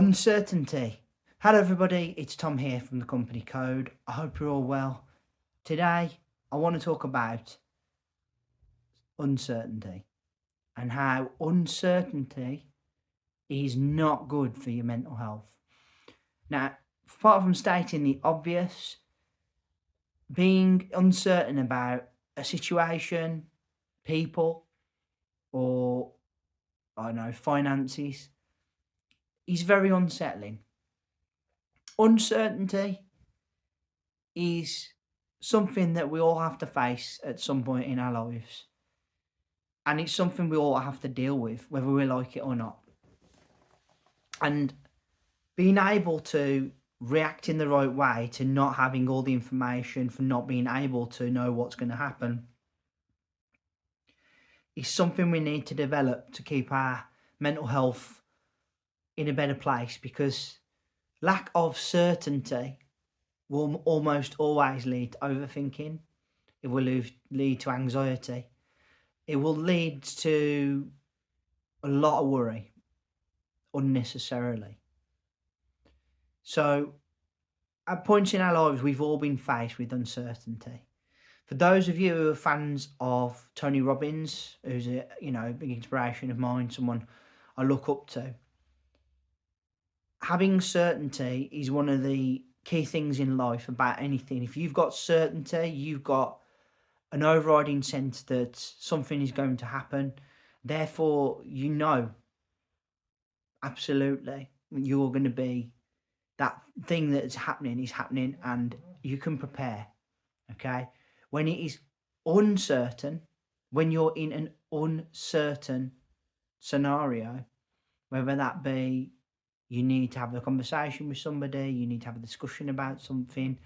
Uncertainty. Hello everybody, it's Tom here from the company Code. I hope you're all well. Today I want to talk about uncertainty and how uncertainty is not good for your mental health. Now, apart from stating the obvious, being uncertain about a situation, people, or I don't know, finances is very unsettling. Uncertainty is something that we all have to face at some point in our lives. And it's something we all have to deal with, whether we like it or not. And being able to react in the right way to not having all the information, for not being able to know what's going to happen, is something we need to develop to keep our mental health in a better place, because lack of certainty will almost always lead to overthinking. It will lead to anxiety. It will lead to a lot of worry unnecessarily. So, at points in our lives, we've all been faced with uncertainty. For those of you who are fans of Tony Robbins, who's a big inspiration of mine, someone I look up to, having certainty is one of the key things in life about anything. If you've got certainty, you've got an overriding sense that something is going to happen. Therefore, you know absolutely you're going to be, that thing that's happening is happening, and you can prepare. Okay? When it is uncertain, when you're in an uncertain scenario, whether that be you need to have a conversation with somebody, you need to have a discussion about something,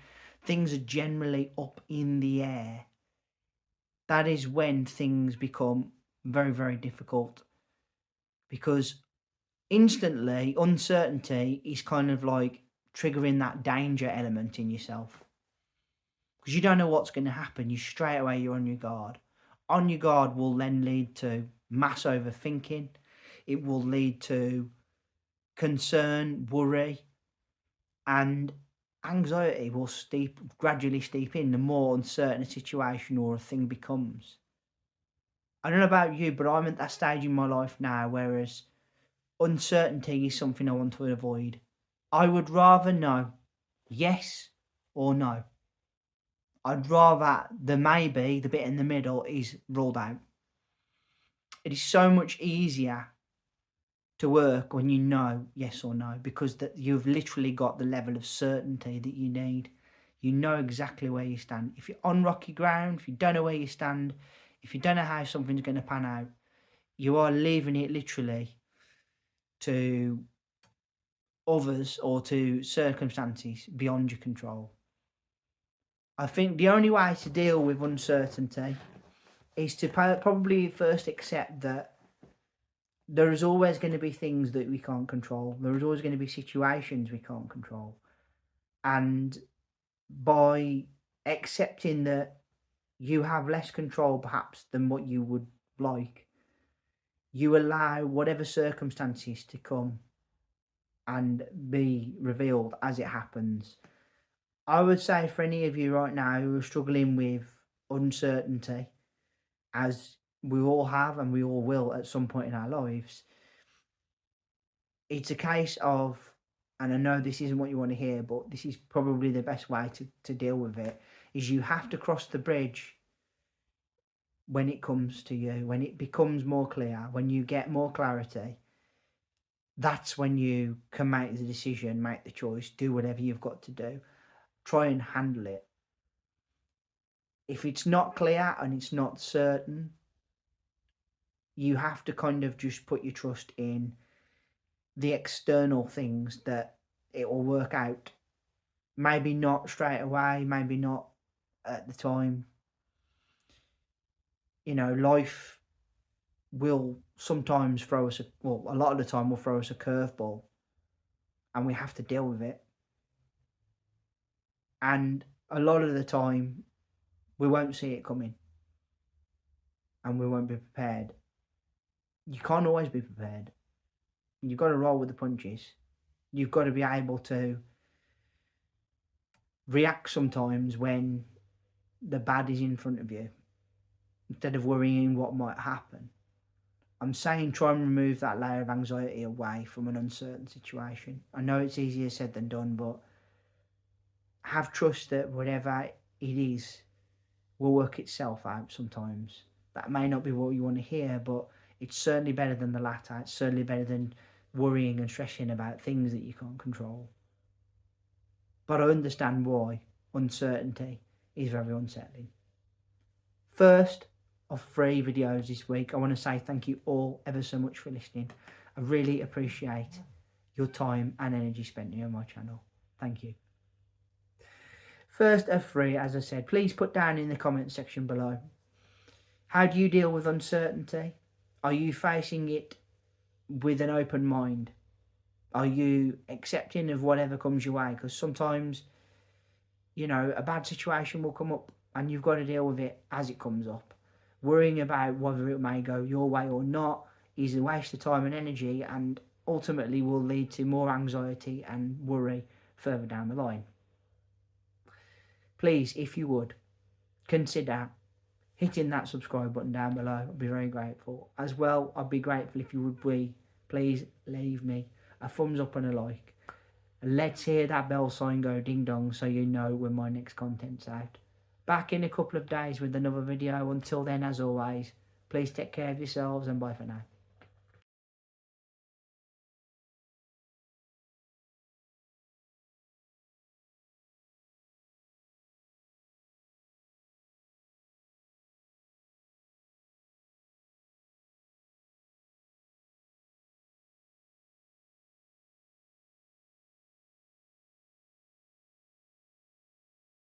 things are generally up in the air. That is when things become very, very difficult, because instantly uncertainty is kind of like triggering that danger element in yourself, because you don't know what's going to happen. You're on your guard. On your guard will then lead to mass overthinking. It will lead to concern, worry, and anxiety will gradually steep in the more uncertain a situation or a thing becomes. I don't know about you, but I'm at that stage in my life now, whereas uncertainty is something I want to avoid. I would rather know yes or no. I'd rather the maybe, the bit in the middle, is ruled out. It is so much easier to work when you know yes or no, because that you've literally got the level of certainty that you need. You know exactly where you stand. If you're on rocky ground, if you don't know where you stand, if you don't know how something's going to pan out, you are leaving it literally to others or to circumstances beyond your control. I think the only way to deal with uncertainty is to probably first accept that there is always going to be things that we can't control. There is always going to be situations we can't control. And by accepting that you have less control perhaps than what you would like, you allow whatever circumstances to come and be revealed as it happens. I would say for any of you right now who are struggling with uncertainty, as we all have and we all will at some point in our lives, it's a case of, and I know this isn't what you want to hear, but this is probably the best way to deal with it, is you have to cross the bridge when it comes to you, when it becomes more clear, when you get more clarity. That's when you can make the decision, make the choice, do whatever you've got to do. Try and handle it. If it's not clear and it's not certain, you have to kind of just put your trust in the external things that it will work out. Maybe not straight away, maybe not at the time. Life will sometimes throw us a lot of the time will throw us a curveball, and we have to deal with it. And a lot of the time, we won't see it coming, and we won't be prepared. You can't always be prepared. You've got to roll with the punches. You've got to be able to react sometimes when the bad is in front of you, instead of worrying what might happen. I'm saying try and remove that layer of anxiety away from an uncertain situation. I know it's easier said than done, but have trust that whatever it is will work itself out sometimes. That may not be what you want to hear, but it's certainly better than the latter. It's certainly better than worrying and stressing about things that you can't control. But I understand why uncertainty is very unsettling. First of 3 videos this week, I want to say thank you all ever so much for listening. I really appreciate your time and energy spent here on my channel. Thank you. First of 3, as I said, please put down in the comment section below, how do you deal with uncertainty? Are you facing it with an open mind? Are you accepting of whatever comes your way? Because sometimes, you know, a bad situation will come up and you've got to deal with it as it comes up. Worrying about whether it may go your way or not is a waste of time and energy, and ultimately will lead to more anxiety and worry further down the line. Please, if you would, consider hitting that subscribe button down below. I'd be very grateful. As well, I'd be grateful if you would please leave me a thumbs up and a like. Let's hear that bell sign go ding dong so you know when my next content's out. Back in a couple of days with another video. Until then, as always, please take care of yourselves and bye for now.